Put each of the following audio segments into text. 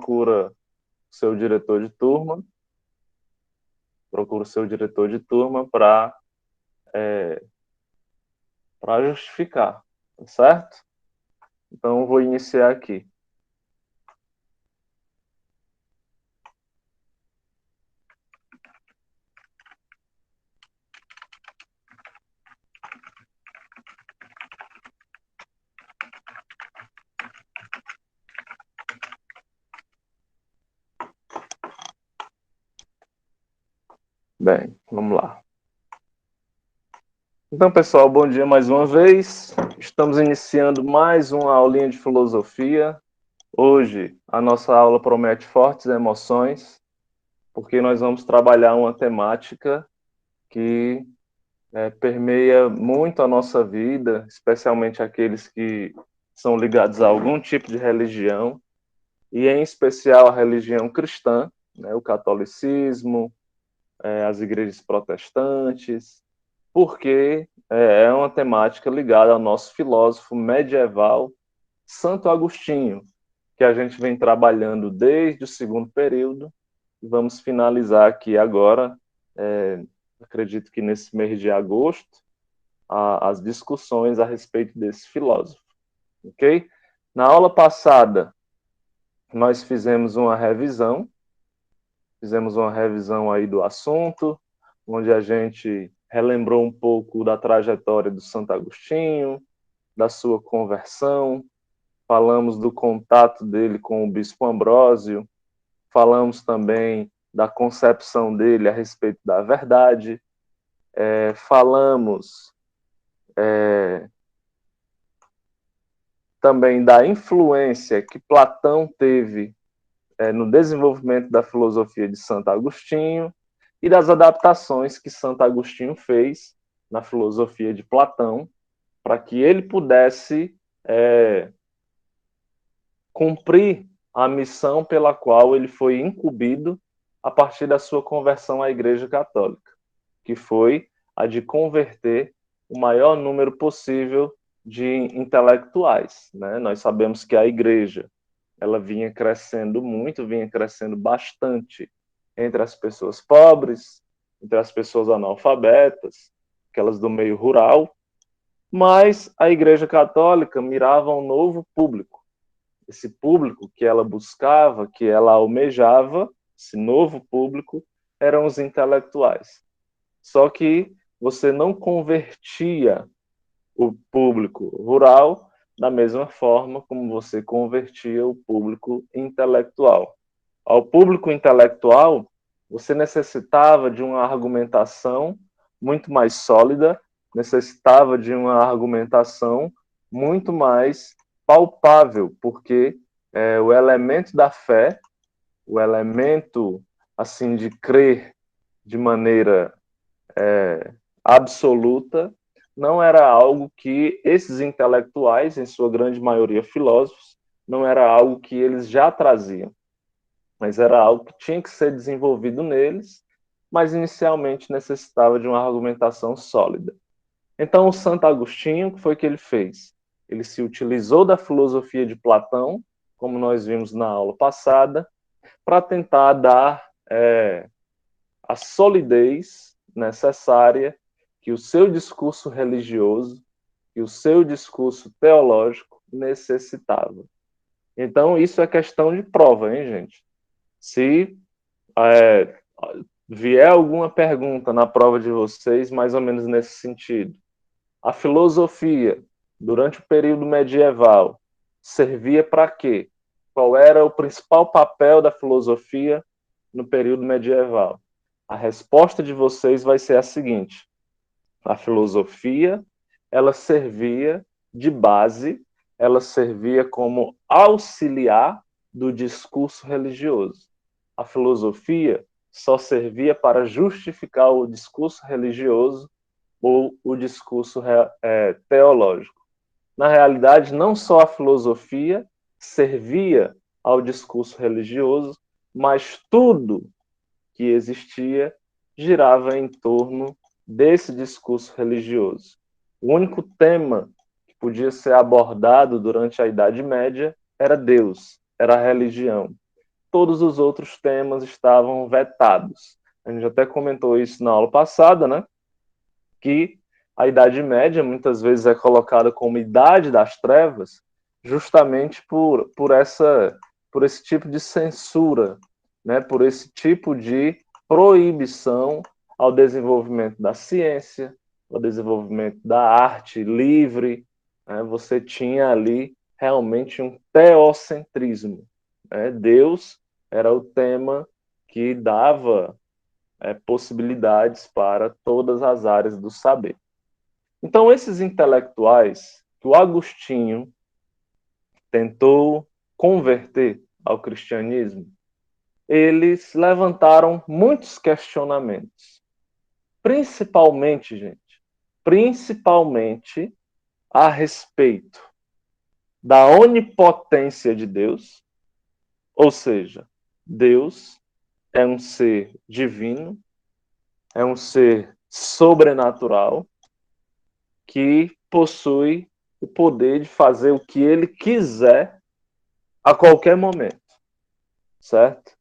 procura seu diretor de turma, para justificar, tá certo? Então, eu vou iniciar aqui. Bem, vamos lá. Então, pessoal, bom dia mais uma vez. Estamos iniciando mais uma aulinha de filosofia. Hoje, a nossa aula promete fortes emoções, porque nós vamos trabalhar uma temática que permeia muito a nossa vida, especialmente aqueles que são ligados a algum tipo de religião, e em especial a religião cristã, né, o catolicismo, as igrejas protestantes, porque é uma temática ligada ao nosso filósofo medieval, Santo Agostinho, que a gente vem trabalhando desde o segundo período, e vamos finalizar aqui agora, acredito que nesse mês de agosto, as discussões a respeito desse filósofo, ok? Na aula passada, nós fizemos uma revisão aí do assunto, onde a gente relembrou um pouco da trajetória do Santo Agostinho, da sua conversão, falamos do contato dele com o bispo Ambrósio, falamos também da concepção dele a respeito da verdade, falamos também da influência que Platão teve no desenvolvimento da filosofia de Santo Agostinho e das adaptações que Santo Agostinho fez na filosofia de Platão para que ele pudesse cumprir a missão pela qual ele foi incumbido a partir da sua conversão à Igreja Católica, que foi a de converter o maior número possível de intelectuais, né? Nós sabemos que a Igreja ela vinha crescendo muito, vinha crescendo bastante entre as pessoas pobres, entre as pessoas analfabetas, aquelas do meio rural, mas a Igreja Católica mirava um novo público. Esse público que ela buscava, que ela almejava, esse novo público, eram os intelectuais. Só que você não convertia o público rural da mesma forma como você convertia o público intelectual. Ao público intelectual, você necessitava de uma argumentação muito mais sólida, necessitava de uma argumentação muito mais palpável, porque o elemento da fé, o elemento assim de crer de maneira absoluta, não era algo que esses intelectuais, em sua grande maioria filósofos, não era algo que eles já traziam, mas era algo que tinha que ser desenvolvido neles, mas inicialmente necessitava de uma argumentação sólida. Então, o Santo Agostinho, o que foi que ele fez? Ele se utilizou da filosofia de Platão, como nós vimos na aula passada, para tentar dar a solidez necessária que o seu discurso religioso e o seu discurso teológico necessitava. Então, isso é questão de prova, hein, gente? Se vier alguma pergunta na prova de vocês, mais ou menos nesse sentido, a filosofia, durante o período medieval, servia para quê? Qual era o principal papel da filosofia no período medieval? A resposta de vocês vai ser a seguinte: a filosofia, ela servia de base, ela servia como auxiliar do discurso religioso. A filosofia só servia para justificar o discurso religioso ou o discurso teológico. Na realidade, não só a filosofia servia ao discurso religioso, mas tudo que existia girava em torno desse discurso religioso. O único tema que podia ser abordado durante a Idade Média era Deus, era a religião. todos os outros temas estavam vetados. A gente até comentou isso na aula passada, né? Que a Idade Média muitas vezes é colocada como idade das trevas, justamente por esse tipo de censura, né? Por esse tipo de proibição ao desenvolvimento da ciência, ao desenvolvimento da arte livre. Né? Você tinha ali realmente um teocentrismo. Né? Deus era o tema que dava possibilidades para todas as áreas do saber. Então, esses intelectuais que o Agostinho tentou converter ao cristianismo, eles levantaram muitos questionamentos, principalmente, gente, principalmente a respeito da onipotência de Deus, ou seja, Deus é um ser divino, é um ser sobrenatural que possui o poder de fazer o que ele quiser a qualquer momento, certo?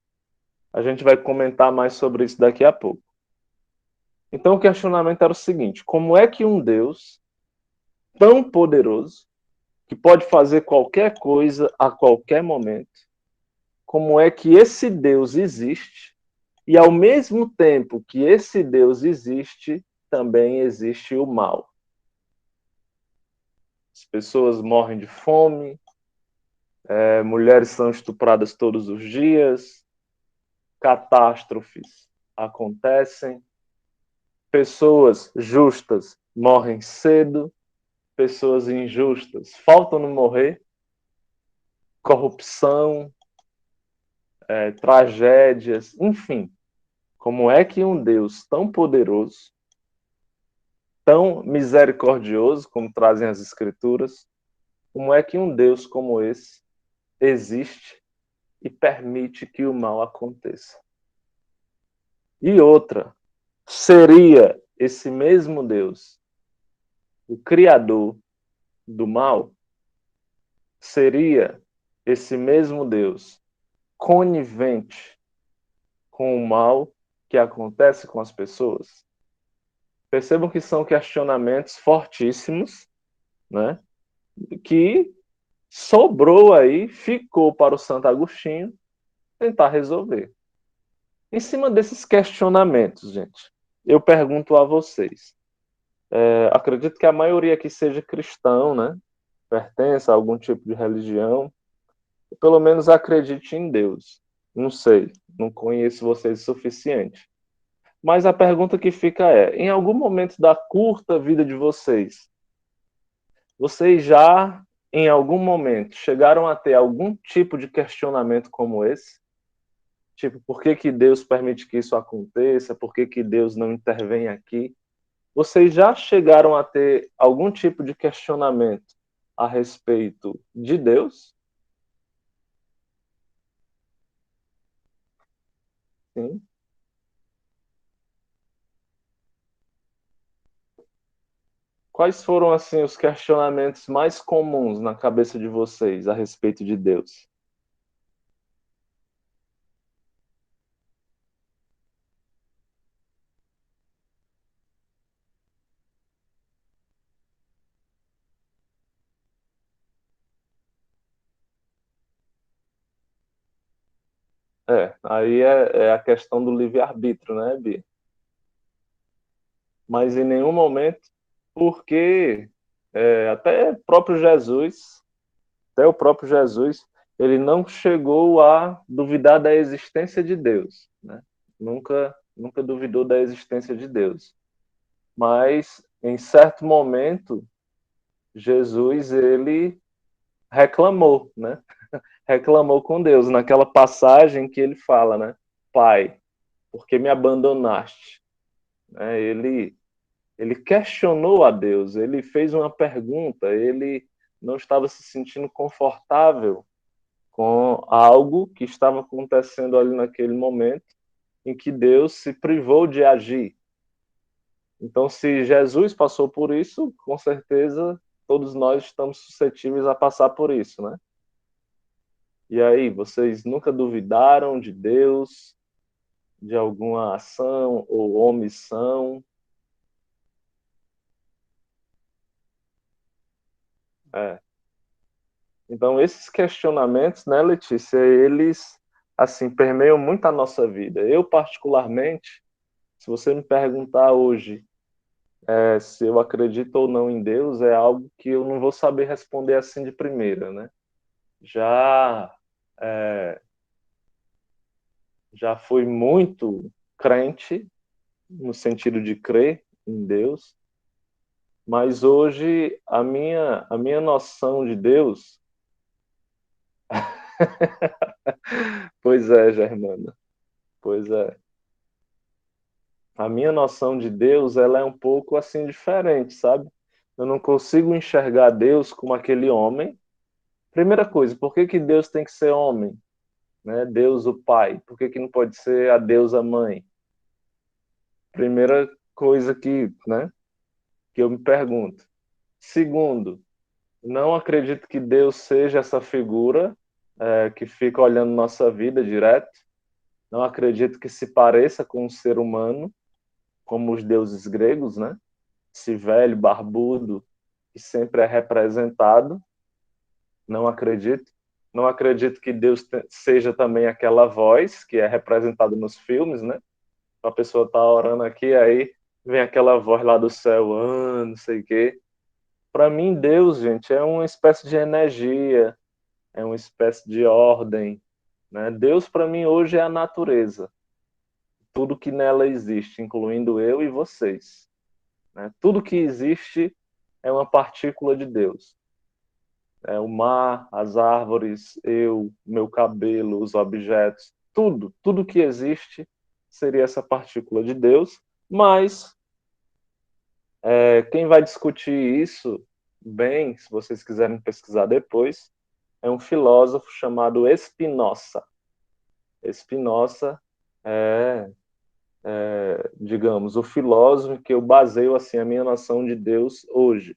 A gente vai comentar mais sobre isso daqui a pouco. Então o questionamento era o seguinte: como é que um Deus tão poderoso, que pode fazer qualquer coisa a qualquer momento, como é que esse Deus existe e ao mesmo tempo que esse Deus existe, também existe o mal? As pessoas morrem de fome, mulheres são estupradas todos os dias, catástrofes acontecem, pessoas justas morrem cedo, pessoas injustas faltam no morrer, corrupção, tragédias, enfim. Como é que um Deus tão poderoso, tão misericordioso, como trazem as Escrituras, como é que um Deus como esse existe e permite que o mal aconteça? E outra, seria esse mesmo Deus o criador do mal? Seria esse mesmo Deus conivente com o mal que acontece com as pessoas? Percebam que são questionamentos fortíssimos, né? Que sobrou aí, ficou para o Santo Agostinho tentar resolver. Em cima desses questionamentos, gente, eu pergunto a vocês. Acredito que a maioria aqui seja cristão, né? Pertence a algum tipo de religião, ou pelo menos acredite em Deus. Não sei, não conheço vocês o suficiente. Mas a pergunta que fica é: em algum momento da curta vida de vocês, vocês já, em algum momento, chegaram a ter algum tipo de questionamento como esse? Tipo, por que que Deus permite que isso aconteça? Por que que Deus não intervém aqui? Vocês já chegaram a ter algum tipo de questionamento a respeito de Deus? Sim. Quais foram, assim, os questionamentos mais comuns na cabeça de vocês a respeito de Deus? Aí é a questão do livre-arbítrio, né, Bia? Mas em nenhum momento, porque até o próprio Jesus, ele não chegou a duvidar da existência de Deus, né? Nunca duvidou da existência de Deus. Mas em certo momento, Jesus ele reclamou, né? Reclamou com Deus naquela passagem que ele fala, né? Pai, por que me abandonaste? Ele questionou a Deus, ele fez uma pergunta, ele não estava se sentindo confortável com algo que estava acontecendo ali naquele momento em que Deus se privou de agir. Então, se Jesus passou por isso, com certeza todos nós estamos suscetíveis a passar por isso, né? E aí, vocês nunca duvidaram de Deus, de alguma ação ou omissão? É. Então, esses questionamentos, né, Letícia, eles, assim, permeiam muito a nossa vida. Eu, particularmente, se você me perguntar hoje se eu acredito ou não em Deus, é algo que eu não vou saber responder assim de primeira, né? Já, é, já fui muito crente, no sentido de crer em Deus, mas hoje a minha noção de Deus, pois é, Germana, pois é. A minha noção de Deus, ela é um pouco assim diferente, sabe? Eu não consigo enxergar Deus como aquele homem. Primeira coisa, por que que Deus tem que ser homem? Né? Deus o Pai, por que que não pode ser a deusa Mãe? Primeira coisa que eu me pergunto. Segundo, não acredito que Deus seja essa figura que fica olhando nossa vida direto. Não acredito que se pareça com um ser humano, como os deuses gregos, né? Esse velho, barbudo, que sempre é representado. Não acredito. Não acredito que Deus seja também aquela voz que é representada nos filmes, né? A pessoa tá orando aqui, aí vem aquela voz lá do céu, não sei o quê. Para mim, Deus, gente, é uma espécie de energia, é uma espécie de ordem, né? Deus, para mim, hoje é a natureza. Tudo que nela existe, incluindo eu e vocês. Né? Tudo que existe é uma partícula de Deus. É o mar, as árvores, eu, meu cabelo, os objetos, tudo que existe seria essa partícula de Deus, mas quem vai discutir isso bem, se vocês quiserem pesquisar depois, é um filósofo chamado Spinoza. Spinoza é, digamos, o filósofo que eu baseio assim a minha noção de Deus hoje.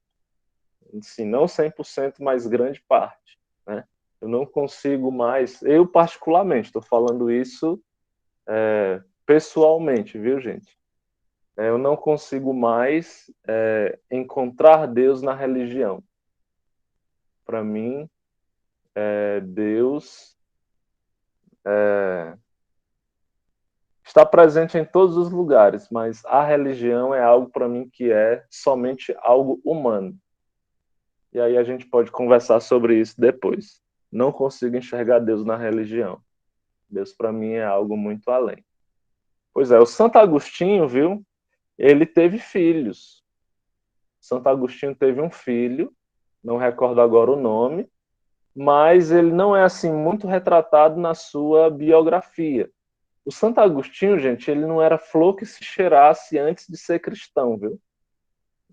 Assim, não 100%, mas grande parte, né? Eu não consigo mais, eu particularmente, estou falando isso pessoalmente, viu, gente? Eu não consigo mais encontrar Deus na religião. Para mim, Deus está presente em todos os lugares, mas a religião é algo para mim que é somente algo humano. E aí a gente pode conversar sobre isso depois. Não consigo enxergar Deus na religião. Deus para mim é algo muito além. Pois é, o Santo Agostinho, viu? Ele teve filhos. Santo Agostinho teve um filho, não recordo agora o nome, mas ele não é assim muito retratado na sua biografia. O Santo Agostinho, gente, ele não era flor que se cheirasse antes de ser cristão, viu?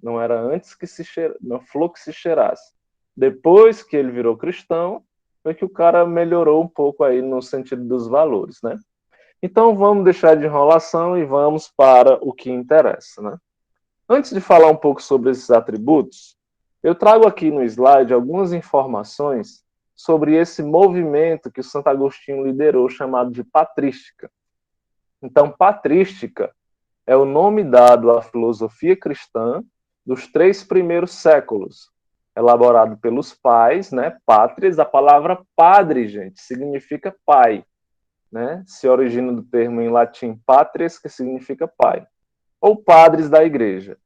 Não era antes que se cheira... não, flor que se cheirasse. Depois que ele virou cristão, foi que o cara melhorou um pouco aí no sentido dos valores, né? Então vamos deixar de enrolação e vamos para o que interessa, né? Antes de falar um pouco sobre esses atributos, eu trago aqui no slide algumas informações sobre esse movimento que o Santo Agostinho liderou, chamado de patrística. Então, patrística é o nome dado à filosofia cristã dos 3 primeiros séculos, elaborado pelos pais, né? Pátrias, a palavra padre, gente, significa pai, né? Se origina do termo em latim patres, que significa pai, ou padres da igreja.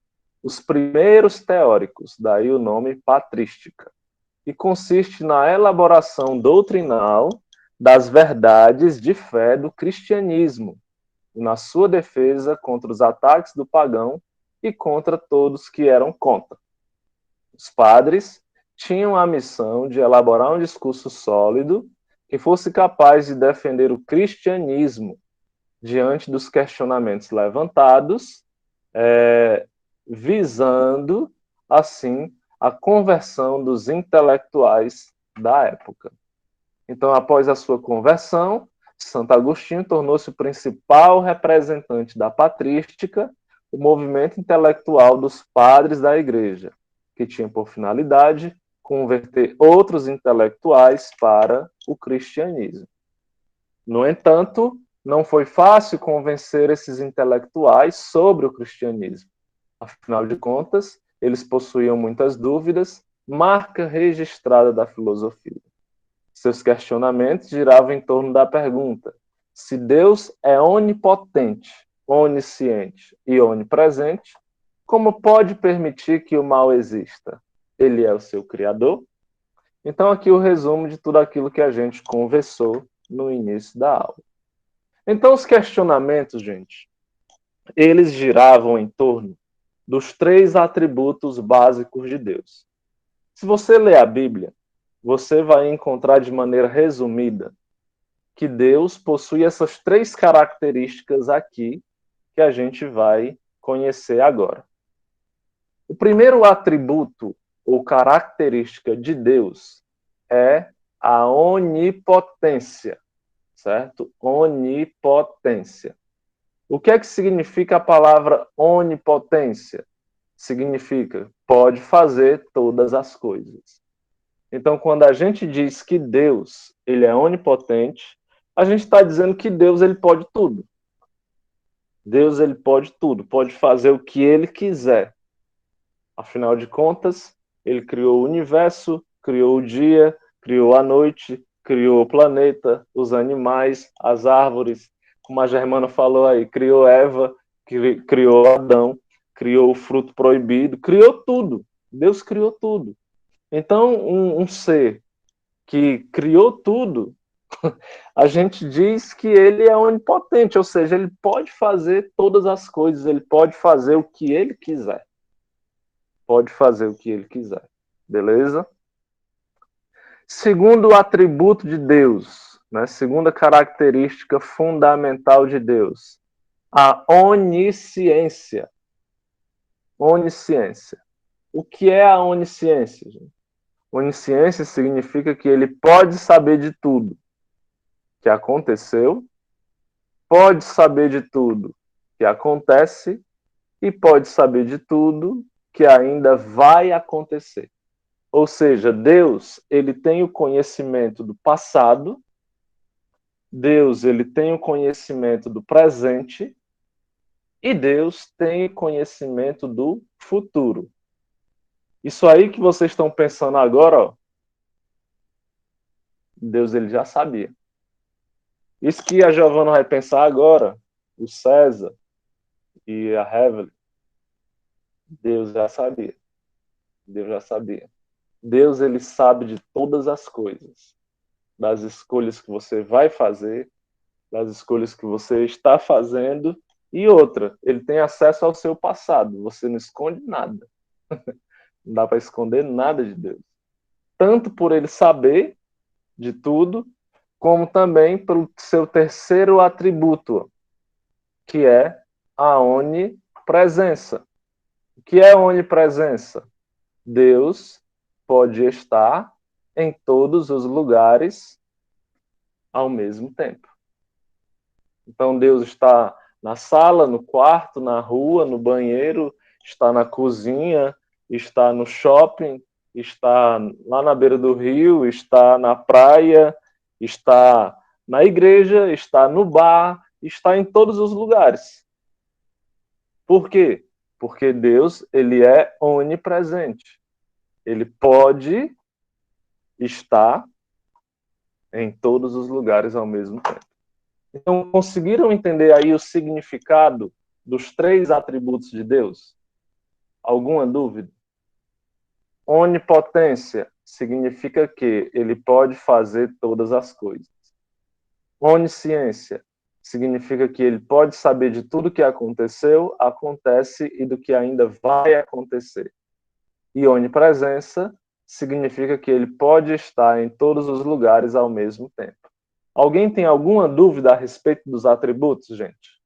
Os primeiros teóricos, daí o nome patrística, e consiste na elaboração doutrinal das verdades de fé do cristianismo, e na sua defesa contra os ataques do pagão e contra todos que eram contra. Os padres tinham a missão de elaborar um discurso sólido que fosse capaz de defender o cristianismo diante dos questionamentos levantados, visando, assim, a conversão dos intelectuais da época. Então, após a sua conversão, Santo Agostinho tornou-se o principal representante da patrística, o movimento intelectual dos padres da Igreja, que tinha por finalidade converter outros intelectuais para o cristianismo. No entanto, não foi fácil convencer esses intelectuais sobre o cristianismo. Afinal de contas, eles possuíam muitas dúvidas, marca registrada da filosofia. Seus questionamentos giravam em torno da pergunta: se Deus é onipotente, onisciente e onipresente, como pode permitir que o mal exista? Ele é o seu criador? Então, aqui o resumo de tudo aquilo que a gente conversou no início da aula. Então, os questionamentos, gente, eles giravam em torno dos 3 atributos básicos de Deus. Se você ler a Bíblia, você vai encontrar de maneira resumida que Deus possui essas 3 características aqui que a gente vai conhecer agora. O primeiro atributo ou característica de Deus é a onipotência, certo? Onipotência. O que é que significa a palavra onipotência? Significa pode fazer todas as coisas. Então, quando a gente diz que Deus ele é onipotente, a gente está dizendo que Deus ele pode tudo. Deus ele pode tudo, pode fazer o que ele quiser. Afinal de contas, ele criou o universo, criou o dia, criou a noite, criou o planeta, os animais, as árvores, como a Germana falou aí, criou Eva, criou Adão, criou o fruto proibido, criou tudo. Deus criou tudo. Então, um ser que criou tudo, a gente diz que ele é onipotente, ou seja, ele pode fazer todas as coisas, ele pode fazer o que ele quiser. Pode fazer o que ele quiser. Beleza? Segundo atributo de Deus, né? Segunda característica fundamental de Deus, a onisciência. Onisciência. O que é a onisciência, gente? Onisciência significa que ele pode saber de tudo que aconteceu, pode saber de tudo que acontece e pode saber de tudo que ainda vai acontecer. Ou seja, Deus, ele tem o conhecimento do passado, Deus, ele tem o conhecimento do presente e Deus tem conhecimento do futuro. Isso aí que vocês estão pensando agora, ó, Deus ele já sabia. Isso que a Giovana vai pensar agora, o César e a Heaven, Deus já sabia. Deus já sabia. Deus ele sabe de todas as coisas, das escolhas que você vai fazer, das escolhas que você está fazendo e outra, ele tem acesso ao seu passado. Você não esconde nada. Não dá para esconder nada de Deus. Tanto por ele saber de tudo, como também pelo seu terceiro atributo, que é a onipresença. O que é onipresença? Deus pode estar em todos os lugares ao mesmo tempo. Então Deus está na sala, no quarto, na rua, no banheiro, está na cozinha, está no shopping, está lá na beira do rio, está na praia, está na igreja, está no bar, está em todos os lugares. Por quê? Porque Deus, ele é onipresente. Ele pode estar em todos os lugares ao mesmo tempo. Então, conseguiram entender aí o significado dos 3 atributos de Deus? Alguma dúvida? Onipotência significa que ele pode fazer todas as coisas. Onisciência significa que ele pode saber de tudo que aconteceu, acontece e do que ainda vai acontecer. E onipresença significa que ele pode estar em todos os lugares ao mesmo tempo. Alguém tem alguma dúvida a respeito dos atributos, gente?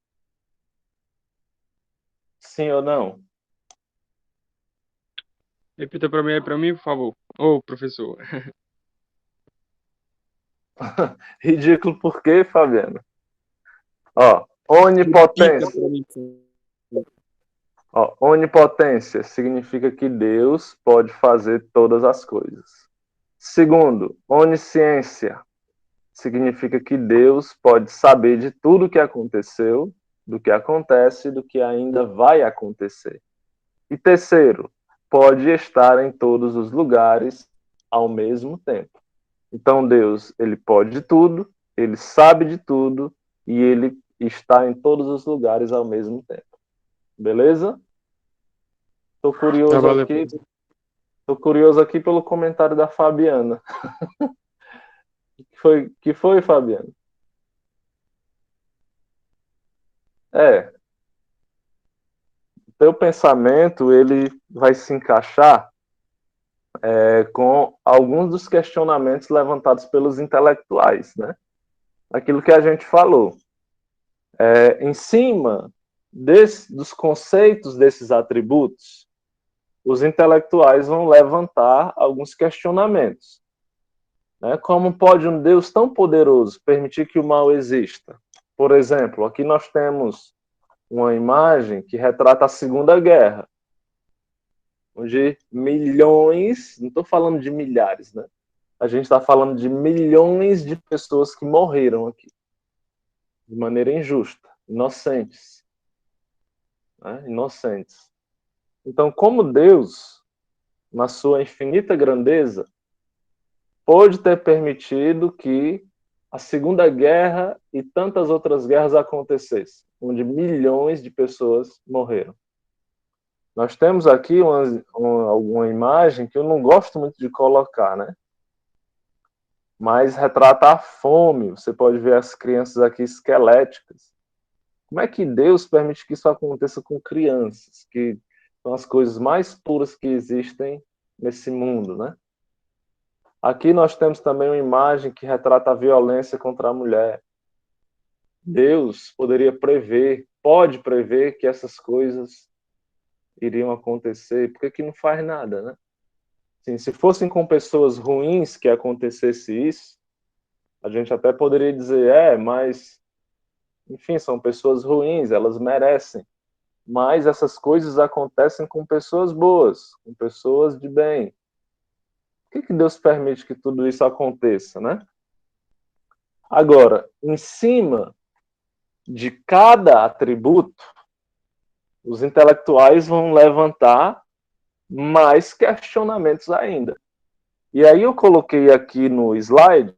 Sim ou não? Repita para mim, por favor. Ô, professor. Ridículo por quê, Fabiano? Ó, Repita onipotência. para mim. Ó, onipotência significa que Deus pode fazer todas as coisas. Segundo, onisciência significa que Deus pode saber de tudo que aconteceu, do que acontece e do que ainda vai acontecer. E terceiro, pode estar em todos os lugares ao mesmo tempo. Então Deus, ele pode de tudo, ele sabe de tudo e ele está em todos os lugares ao mesmo tempo. Beleza? Estou Ah, curioso valeu, aqui, professor. tô curioso aqui pelo comentário da Fabiana. Que foi, Fabiana? É, teu pensamento ele vai se encaixar com alguns dos questionamentos levantados pelos intelectuais, né? Aquilo que a gente falou. Em cima dos conceitos desses atributos, os intelectuais vão levantar alguns questionamentos. Né? Como pode um Deus tão poderoso permitir que o mal exista? Por exemplo, aqui nós temos uma imagem que retrata a Segunda Guerra, onde milhões, não estou falando de milhares, né? A gente está falando de milhões de pessoas que morreram aqui, de maneira injusta, inocentes. Né? Inocentes. Então, como Deus, na sua infinita grandeza, pôde ter permitido que a Segunda Guerra e tantas outras guerras acontecessem, onde milhões de pessoas morreram. Nós temos aqui alguma imagem que eu não gosto muito de colocar, né? Mas retrata a fome. Você pode ver as crianças aqui esqueléticas. Como é que Deus permite que isso aconteça com crianças, que são as coisas mais puras que existem nesse mundo, né? Aqui nós temos também uma imagem que retrata a violência contra a mulher. Deus poderia prever, pode prever que essas coisas iriam acontecer, por que não faz nada, né? Assim, se fossem com pessoas ruins que acontecesse isso, a gente até poderia dizer, mas, enfim, são pessoas ruins, elas merecem. Mas essas coisas acontecem com pessoas boas, com pessoas de bem. Por que Deus permite que tudo isso aconteça, né? Agora, em cima de cada atributo, os intelectuais vão levantar mais questionamentos ainda. E aí eu coloquei aqui no slide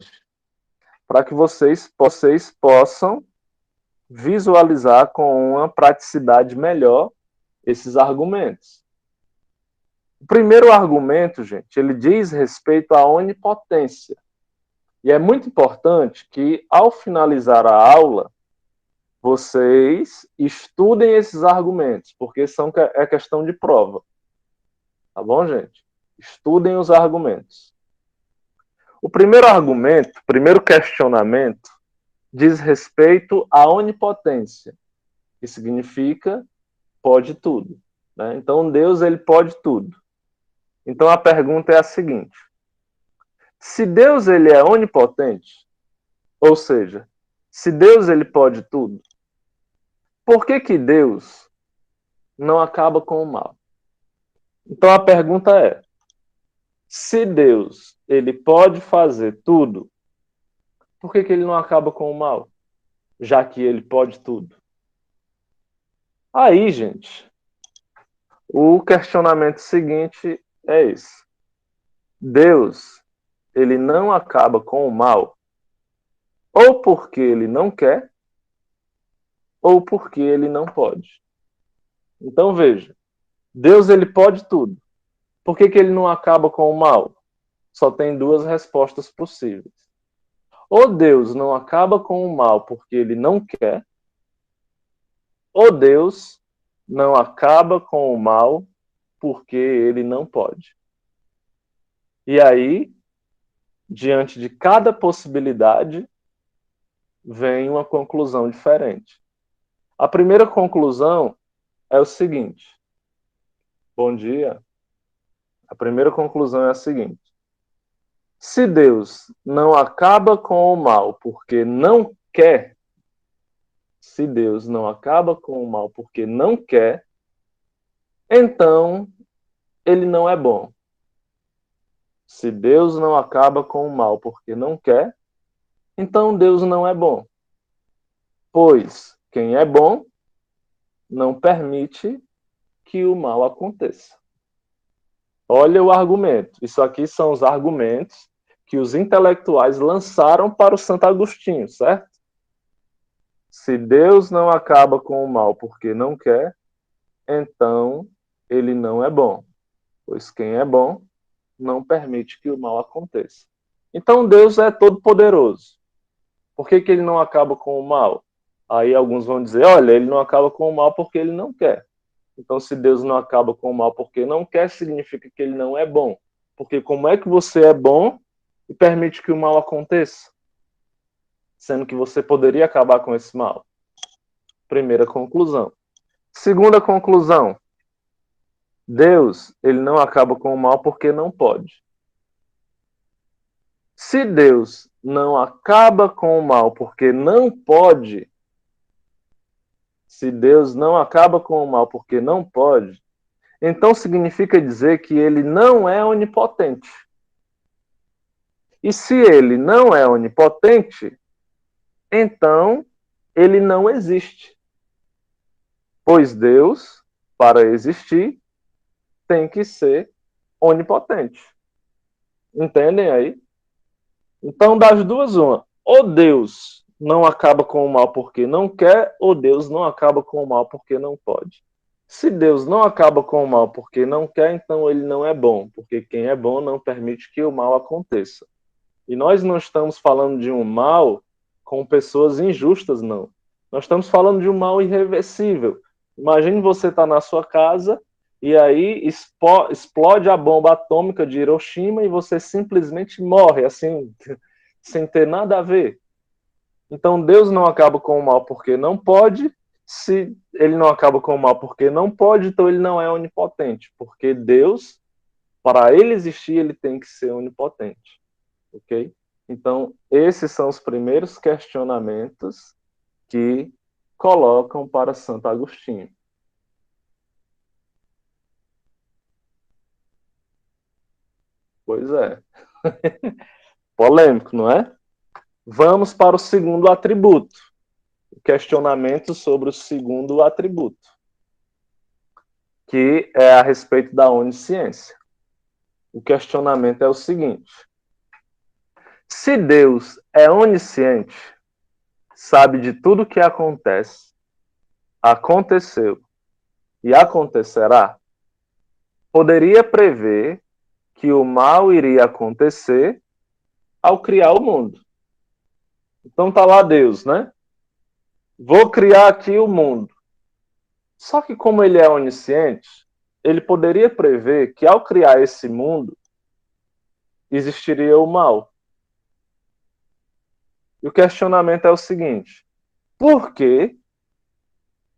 para que vocês possam visualizar com uma praticidade melhor esses argumentos. O primeiro argumento, gente, ele diz respeito à onipotência. E é muito importante que, ao finalizar a aula, vocês estudem esses argumentos, porque é questão de prova. Tá bom, gente? Estudem os argumentos. O primeiro argumento, o primeiro questionamento, diz respeito à onipotência, que significa pode tudo. Né? Então, Deus ele pode tudo. Então, a pergunta é a seguinte: se Deus ele é onipotente, ou seja, se Deus ele pode tudo, por que Deus não acaba com o mal? Então, a pergunta é: se Deus ele pode fazer tudo, por que ele não acaba com o mal? Já que ele pode tudo. Aí, gente, o questionamento seguinte é esse. Deus, ele não acaba com o mal ou porque ele não quer ou porque ele não pode. Então, veja, Deus ele pode tudo. Por que ele não acaba com o mal? Só tem duas respostas possíveis. Ou Deus não acaba com o mal porque ele não quer, ou Deus não acaba com o mal porque ele não pode. E aí, diante de cada possibilidade, vem uma conclusão diferente. A primeira conclusão é o seguinte. Bom dia. A primeira conclusão é a seguinte. Se Deus não acaba com o mal porque não quer, se Deus não acaba com o mal porque não quer, então ele não é bom. Se Deus não acaba com o mal porque não quer, então Deus não é bom. Pois quem é bom não permite que o mal aconteça. Olha o argumento. Isso aqui são os argumentos que os intelectuais lançaram para o Santo Agostinho, certo? Se Deus não acaba com o mal porque não quer, então ele não é bom. Pois quem é bom não permite que o mal aconteça. Então Deus é todo-poderoso. Por que ele não acaba com o mal? Aí alguns vão dizer, olha, ele não acaba com o mal porque ele não quer. Então, se Deus não acaba com o mal porque não quer, significa que ele não é bom. Porque como é que você é bom e permite que o mal aconteça? Sendo que você poderia acabar com esse mal. Primeira conclusão. Segunda conclusão. Deus, ele não acaba com o mal porque não pode. Se Deus não acaba com o mal porque não pode, se Deus não acaba com o mal porque não pode, então significa dizer que ele não é onipotente. E se ele não é onipotente, então ele não existe. Pois Deus, para existir, tem que ser onipotente. Entendem aí? Então, das duas, uma. Ou Deus não acaba com o mal porque não quer, ou Deus não acaba com o mal porque não pode. Se Deus não acaba com o mal porque não quer, então ele não é bom, porque quem é bom não permite que o mal aconteça. E nós não estamos falando de um mal com pessoas injustas, não. Nós estamos falando de um mal irreversível. Imagine você estar na sua casa e aí explode a bomba atômica de Hiroshima e você simplesmente morre, assim, sem ter nada a ver. Então Deus não acaba com o mal porque não pode. Se ele não acaba com o mal porque não pode, então ele não é onipotente. Porque Deus, para ele existir, ele tem que ser onipotente. Ok? Então, esses são os primeiros questionamentos que colocam para Santo Agostinho. Pois é. Polêmico, não é? Vamos para o segundo atributo. O questionamento sobre o segundo atributo, que é a respeito da onisciência. O questionamento é o seguinte: se Deus é onisciente, sabe de tudo que acontece, aconteceu e acontecerá, poderia prever que o mal iria acontecer ao criar o mundo. Então tá lá Deus, né? Vou criar aqui o mundo. Só que como ele é onisciente, ele poderia prever que ao criar esse mundo existiria o mal. E o questionamento é o seguinte: por que,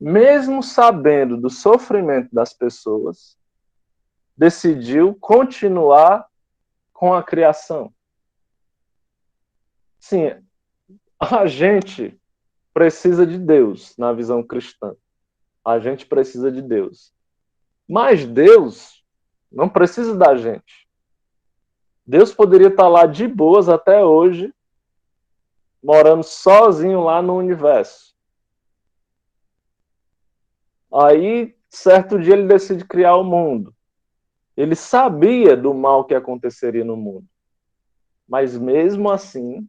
mesmo sabendo do sofrimento das pessoas, decidiu continuar com a criação? Sim, a gente precisa de Deus na visão cristã. A gente precisa de Deus. Mas Deus não precisa da gente. Deus poderia estar lá de boas até hoje, morando sozinho lá no universo. Aí, certo dia, ele decide criar o mundo. Ele sabia do mal que aconteceria no mundo. Mas mesmo assim,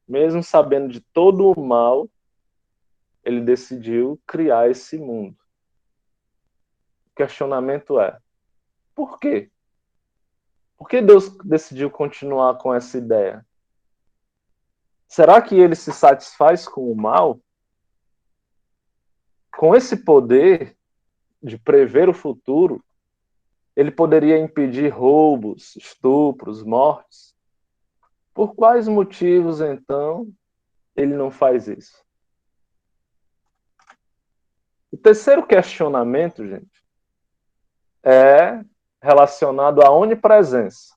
mesmo sabendo de todo o mal, ele decidiu criar esse mundo. O questionamento é: por quê? Por que Deus decidiu continuar com essa ideia? Será que ele se satisfaz com o mal? Com esse poder de prever o futuro, ele poderia impedir roubos, estupros, mortes? Por quais motivos, então, ele não faz isso? O terceiro questionamento, gente, é relacionado à onipresença.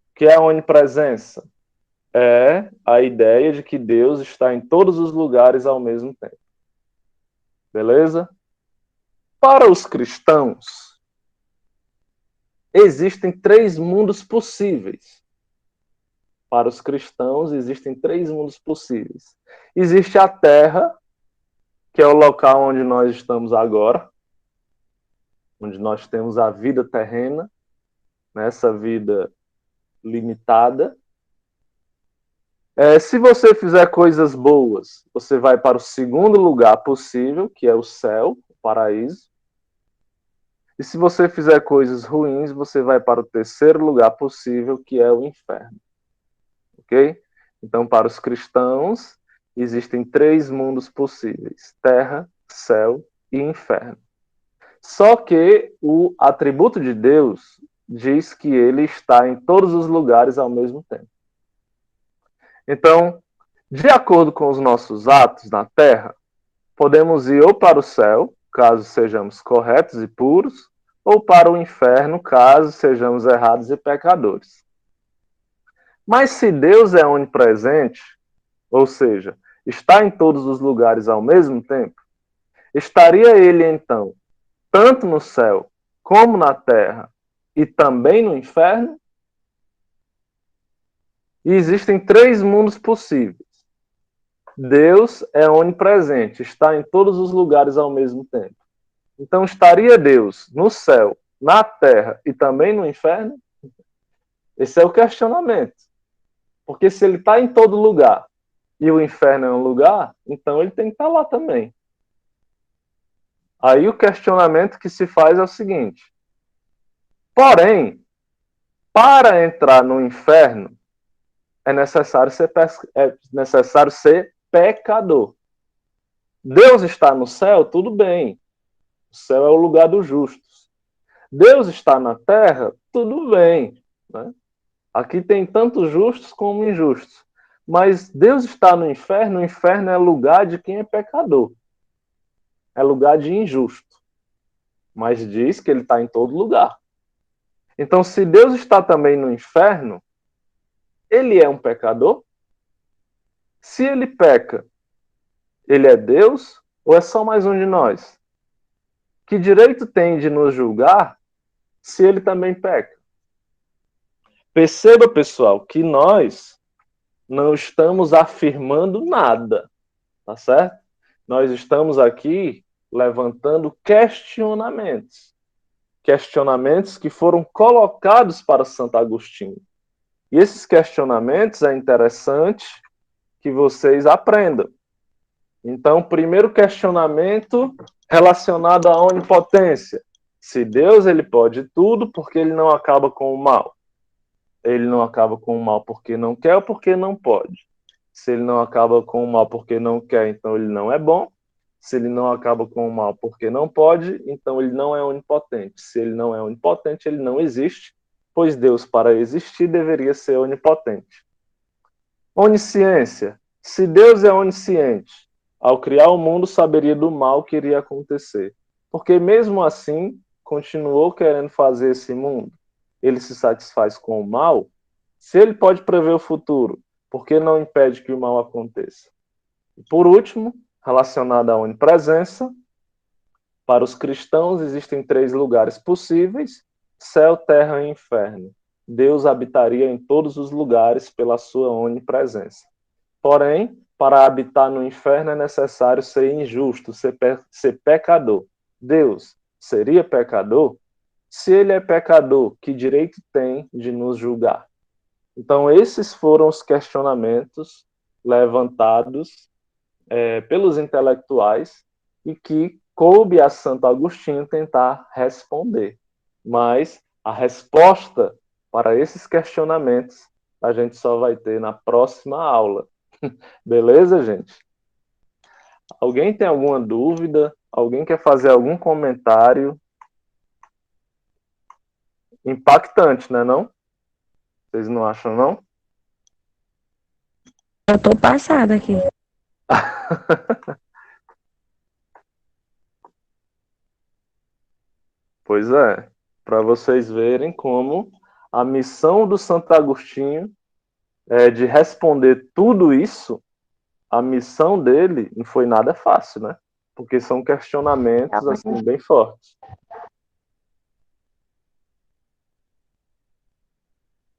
O que é a onipresença? É a ideia de que Deus está em todos os lugares ao mesmo tempo. Beleza? Para os cristãos, existem 3 mundos possíveis. Para os cristãos, existem 3 mundos possíveis. Existe a Terra, que é o local onde nós estamos agora, onde nós temos a vida terrena, nessa vida limitada. Se você fizer coisas boas, você vai para o segundo lugar possível, que é o céu, o paraíso. E se você fizer coisas ruins, você vai para o terceiro lugar possível, que é o inferno. Ok? Então, para os cristãos, existem 3 mundos possíveis: terra, céu e inferno. Só que o atributo de Deus diz que ele está em todos os lugares ao mesmo tempo. Então, de acordo com os nossos atos na terra, podemos ir ou para o céu, caso sejamos corretos e puros, ou para o inferno, caso sejamos errados e pecadores. Mas se Deus é onipresente, ou seja, está em todos os lugares ao mesmo tempo, estaria ele então tanto no céu como na terra e também no inferno? E existem 3 mundos possíveis. Deus é onipresente, está em todos os lugares ao mesmo tempo. Então, estaria Deus no céu, na terra e também no inferno? Esse é o questionamento. Porque se ele está em todo lugar e o inferno é um lugar, então ele tem que estar lá também. Aí o questionamento que se faz é o seguinte: porém, para entrar no inferno, é necessário ser pecador. Deus está no céu, tudo bem. O céu é o lugar dos justos. Deus está na terra, tudo bem. Né? Aqui tem tanto justos como injustos. Mas Deus está no inferno, o inferno é lugar de quem é pecador. É lugar de injusto. Mas diz que ele está em todo lugar. Então, se Deus está também no inferno, ele é um pecador? Se ele peca, ele é Deus ou é só mais um de nós? Que direito tem de nos julgar se ele também peca? Perceba, pessoal, que nós não estamos afirmando nada, tá certo? Nós estamos aqui levantando questionamentos. Questionamentos que foram colocados para Santo Agostinho. E esses questionamentos é interessante que vocês aprendam. Então, primeiro questionamento relacionado à onipotência. Se Deus ele pode tudo, por que ele não acaba com o mal? Ele não acaba com o mal porque não quer ou porque não pode? Se ele não acaba com o mal porque não quer, então ele não é bom. Se ele não acaba com o mal porque não pode, então ele não é onipotente. Se ele não é onipotente, ele não existe, pois Deus, para existir, deveria ser onipotente. Onisciência. Se Deus é onisciente, ao criar o mundo, saberia do mal que iria acontecer. Porque mesmo assim, continuou querendo fazer esse mundo. Ele se satisfaz com o mal. Se ele pode prever o futuro, por que não impede que o mal aconteça? E por último, relacionado à onipresença, para os cristãos existem 3 lugares possíveis: céu, terra e inferno. Deus habitaria em todos os lugares pela sua onipresença. Porém, para habitar no inferno é necessário ser injusto, ser pecador. Deus seria pecador? Se ele é pecador, que direito tem de nos julgar? Então, esses foram os questionamentos levantados pelos intelectuais e que coube a Santo Agostinho tentar responder. Mas a resposta para esses questionamentos a gente só vai ter na próxima aula. Beleza, gente? Alguém tem alguma dúvida? Alguém quer fazer algum comentário? Impactante, né, não? Vocês não acham, não? Eu tô passada aqui. Pois é, para vocês verem como a missão do Santo Agostinho é de responder tudo isso, a missão dele não foi nada fácil, né? porque são questionamentos assim bem fortes.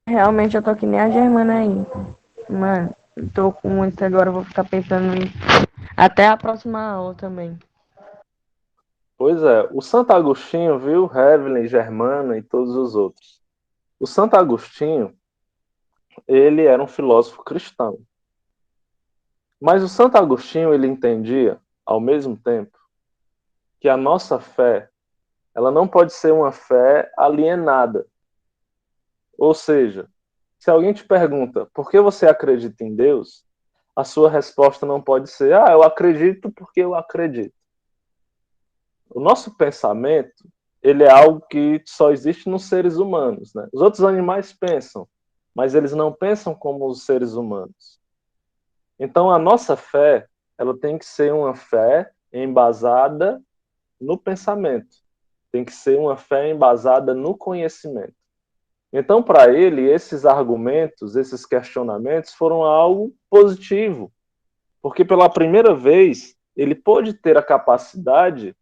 Realmente eu tô que nem a Germana aí. Mano, eu tô com muito agora, eu vou ficar pensando nisso. Até a próxima aula também. Pois é, o Santo Agostinho, viu, Evelyn, Germana e todos os outros. O Santo Agostinho, ele era um filósofo cristão. Mas o Santo Agostinho, ele entendia, ao mesmo tempo, que a nossa fé, ela não pode ser uma fé alienada. Ou seja, se alguém te pergunta por que você acredita em Deus, a sua resposta não pode ser, eu acredito porque eu acredito. O nosso pensamento, ele é algo que só existe nos seres humanos, né? Os outros animais pensam, mas eles não pensam como os seres humanos. Então, a nossa fé, ela tem que ser uma fé embasada no pensamento. Tem que ser uma fé embasada no conhecimento. Então, para ele, esses argumentos, esses questionamentos foram algo positivo, porque pela primeira vez ele pôde ter a capacidade,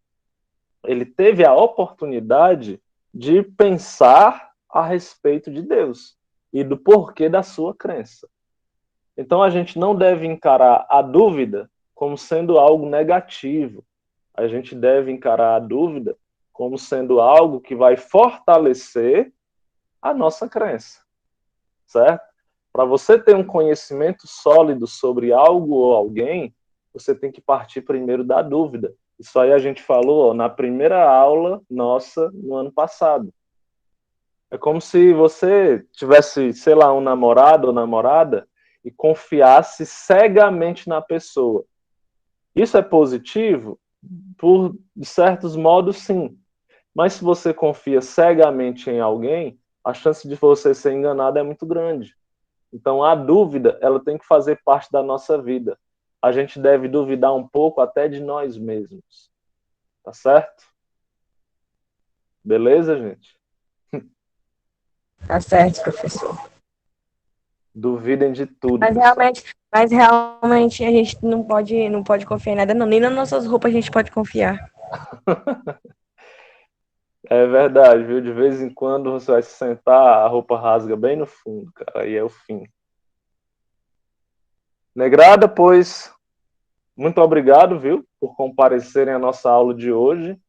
ele teve a oportunidade de pensar a respeito de Deus e do porquê da sua crença. Então, a gente não deve encarar a dúvida como sendo algo negativo. A gente deve encarar a dúvida como sendo algo que vai fortalecer a nossa crença, certo? Para você ter um conhecimento sólido sobre algo ou alguém, você tem que partir primeiro da dúvida. Isso aí a gente falou na primeira aula nossa no ano passado. É como se você tivesse, sei lá, um namorado ou namorada e confiasse cegamente na pessoa. Isso é positivo? Por certos modos, sim. Mas se você confia cegamente em alguém, a chance de você ser enganado é muito grande. Então, a dúvida, ela tem que fazer parte da nossa vida. A gente deve duvidar um pouco até de nós mesmos. Tá certo? Beleza, gente? Tá certo, professor. Duvidem de tudo, Mas pessoal. realmente, mas realmente a gente não pode confiar em nada, não. Nem nas nossas roupas a gente pode confiar. É verdade, viu? De vez em quando você vai se sentar, a roupa rasga bem no fundo, cara. Aí é o fim. Negrada, pois, muito obrigado, viu, por comparecerem à nossa aula de hoje.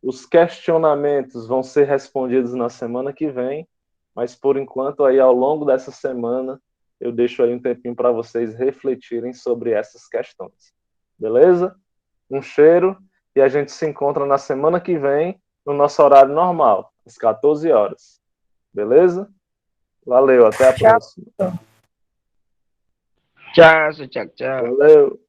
Os questionamentos vão ser respondidos na semana que vem, mas por enquanto aí ao longo dessa semana eu deixo aí um tempinho para vocês refletirem sobre essas questões. Beleza? Um cheiro e a gente se encontra na semana que vem no nosso horário normal, às 14 horas. Beleza? Valeu, até a Tchau. próxima. Tchau, tchau, tchau. Valeu.